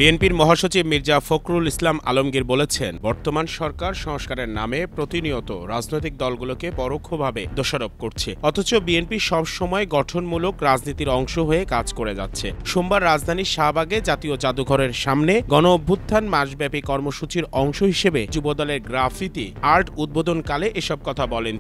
বিএনপির মহাসচিব মির্জা ফখরুল ইসলাম আলমগীর বলেছেন, বর্তমান সরকার সংস্কারের নামে প্রতিনিয়ত রাজনৈতিক দলগুলোকে পরোক্ষভাবে দোষারোপ করছে, অথচ বিএনপি সবসময় গঠনমূলক রাজনীতির অংশ হয়ে কাজ করে যাচ্ছে। সোমবার রাজধানীর শাহবাগে জাতীয় জাদুঘরের সামনে গণ অভ্যুত্থান মাসব্যাপী কর্মসূচির অংশ হিসেবে যুবদলের গ্রাফিতি আর্ট উদ্বোধনকালে এসব কথা বলেন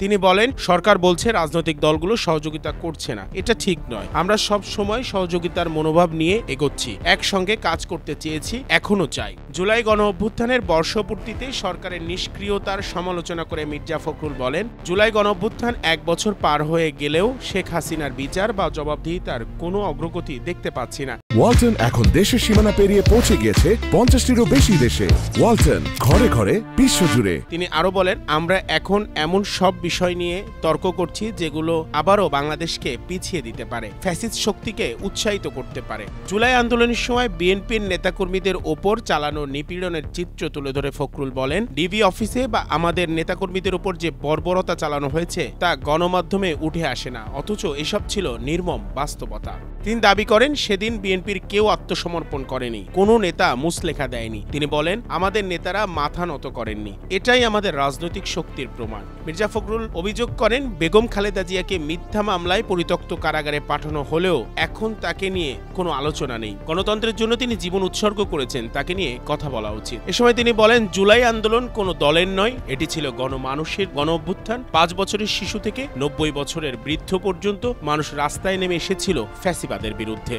তিনি বলেন, সরকার বলছে রাজনৈতিক দলগুলো সহযোগিতা করছে না, এটা ঠিক নয়। আমরা সব সময় সহযোগিতার মনোভাব নিয়ে এগোচ্ছি, একসঙ্গে কাজ করতে চেয়েছি, এখনো চাই। জুলাই গণ অভ্যুত্থানের বর্ষপূর্তিতে সরকারের নিষ্ক্রিয়তার সমালোচনা করে মির্জা ফখরুল বলেন, জুলাই গণ অভ্যুত্থান 1 বছর পার হয়ে গেলেও শেখ হাসিনার বিচার বা জবাবদিহিতার কোনো অগ্রগতি দেখতে পাচ্ছি না। ওয়ালটন এখন দেশের সীমানা পেরিয়ে পৌঁছে গিয়েছে 50টিরও বেশি দেশে। ওয়ালটন, ঘরে ঘরে, বিশ্বজুড়ে। তিনি আরো বলেন, আমরা এখন এমন সব বিষয় নিয়ে তর্ক করছি যেগুলো আবারও বাংলাদেশকে পিছিয়ে দিতে পারে, ফ্যাসিস্ট শক্তিকে উৎসাহিত করতে পারে। জুলাই আন্দোলনের সময় বিএনপির নেতাকর্মীদের ওপর চালানো নিপীড়নের চিত্র তুলে ধরে ফখরুল বলেন, ডিবি অফিসে বা আমাদের নেতাকর্মীদের ওপর যে বর্বরতা চালানো হয়েছে তা গণমাধ্যমে উঠে আসে না, অথচ এসব ছিল নির্মম বাস্তবতা। তিনি দাবি করেন, সেদিন বিএনপির কেউ আত্মসমর্পণ করেনি, কোনো নেতা মুসলেখা দেয়নি। তিনি বলেন, আমাদের নেতারা মাথা নত করেননি, এটাই আমাদের রাজনৈতিক শক্তির প্রমাণ। মির্জা ফখরুল অভিযোগ করেন, বেগম খালেদা জিয়াকে মিথ্যা মামলায় পরিত্যক্ত কারাগারে পাঠানো হলেও এখন তাকে নিয়ে কোনো আলোচনা নেই। গণতন্ত্রের জন্য তিনি জীবন উৎসর্গ করেছেন, তাকে নিয়ে কথা বলা উচিত। এ সময় তিনি বলেন, জুলাই আন্দোলন কোনো দলের নয়, এটি ছিল গণমানুষের গণ অভ্যুত্থান। 5 বছরের শিশু থেকে 90 বছরের বৃদ্ধ পর্যন্ত মানুষ রাস্তায় নেমে এসেছিল ফ্যাসিবাদের বিরুদ্ধে।